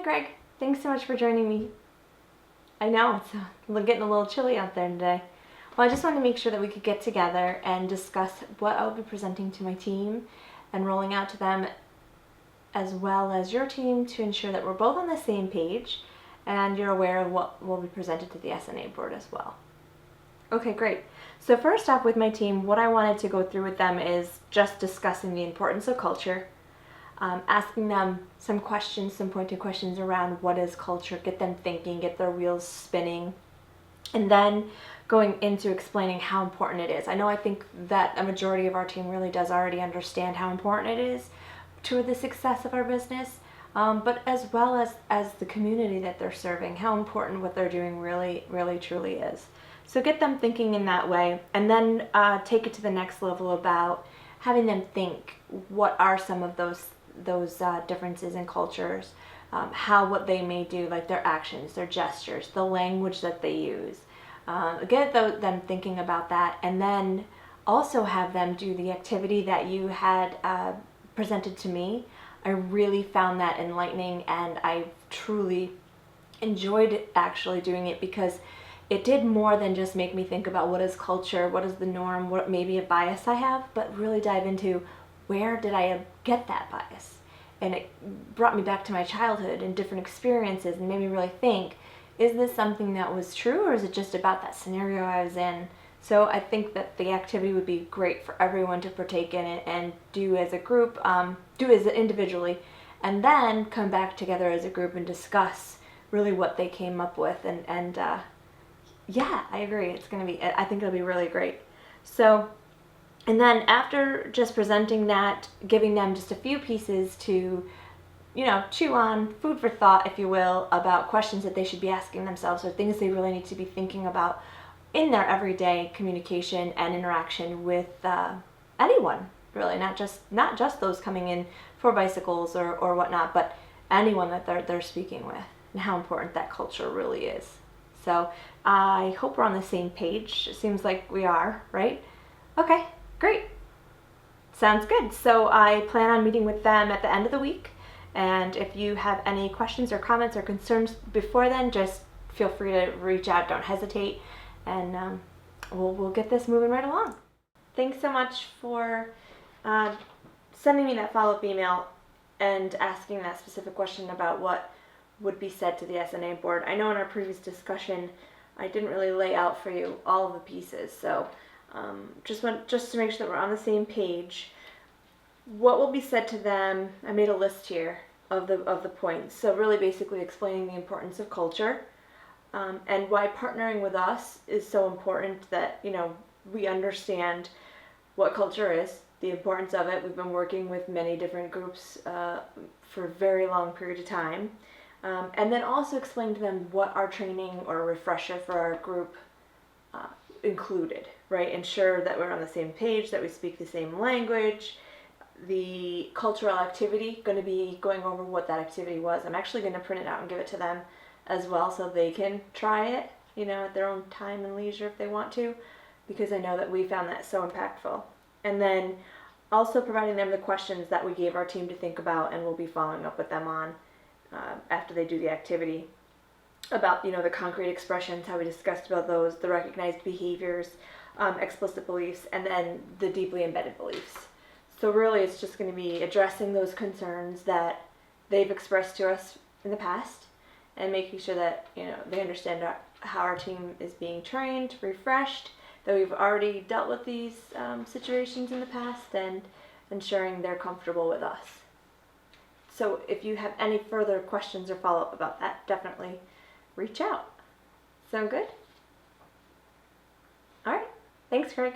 Greg. Thanks so much for joining me. I know, it's getting a little chilly out there today. Well, I just wanted to make sure that we could get together and discuss what I'll be presenting to my team and rolling out to them, as well as your team, to ensure that we're both on the same page and you're aware of what will be presented to the SNA board as well. Okay, great. So first off, with my team, what I wanted to go through with them is just discussing the importance of culture, asking them some questions, some pointed questions around what is culture, get them thinking, get their wheels spinning, and then going into explaining how important it is. I think that a majority of our team really does already understand how important it is to the success of our business, but as well as the community that they're serving, how important what they're doing really, really, truly is. So get them thinking in that way, and then take it to the next level about having them think what are some of those differences in cultures, how what they may do, like their actions, their gestures, the language that they use. Get them thinking about that, and then also have them do the activity that you had presented to me. I really found that enlightening, and I truly enjoyed actually doing it, because it did more than just make me think about what is culture, what is the norm, what maybe a bias I have, but really dive into where did I get that bias. And it brought me back to my childhood and different experiences, and made me really think, is this something that was true, or is it just about that scenario I was in? So I think that the activity would be great for everyone to partake in it and do as a group, do as individually, and then come back together as a group and discuss really what they came up with. And yeah, I agree. I think it'll be really great. So, and then after just presenting that, giving them just a few pieces to, chew on, food for thought, if you will, about questions that they should be asking themselves, or things they really need to be thinking about in their everyday communication and interaction with anyone, really, not just those coming in for bicycles or whatnot, but anyone that they're speaking with, and how important that culture really is. So I hope we're on the same page. It seems like we are, right? Okay, great. Sounds good. So I plan on meeting with them at the end of the week. And if you have any questions or comments or concerns before then, just feel free to reach out. Don't hesitate. And we'll get this moving right along. Thanks so much for sending me that follow-up email and asking that specific question about what would be said to the SNA board. I know in our previous discussion I didn't really lay out for you all of the pieces, so just to make sure that we're on the same page. What will be said to them? I made a list here of the points. So really basically explaining the importance of culture, and why partnering with us is so important, that we understand what culture is, the importance of it. We've been working with many different groups for a very long period of time. And then also explain to them what our training or refresher for our group included, right? Ensure that we're on the same page, that we speak the same language. The cultural activity, going to be going over what that activity was. I'm actually going to print it out and give it to them as well, so they can try it, at their own time and leisure if they want to, because I know that we found that so impactful. And then also providing them the questions that we gave our team to think about, and we'll be following up with them on after they do the activity, about the concrete expressions, how we discussed about those, the recognized behaviors, explicit beliefs, and then the deeply embedded beliefs. So really it's just going to be addressing those concerns that they've expressed to us in the past, and making sure that they understand how our team is being trained, refreshed, that we've already dealt with these situations in the past, and ensuring they're comfortable with us. So if you have any further questions or follow-up about that, definitely reach out. Sound good? All right. Thanks, Craig.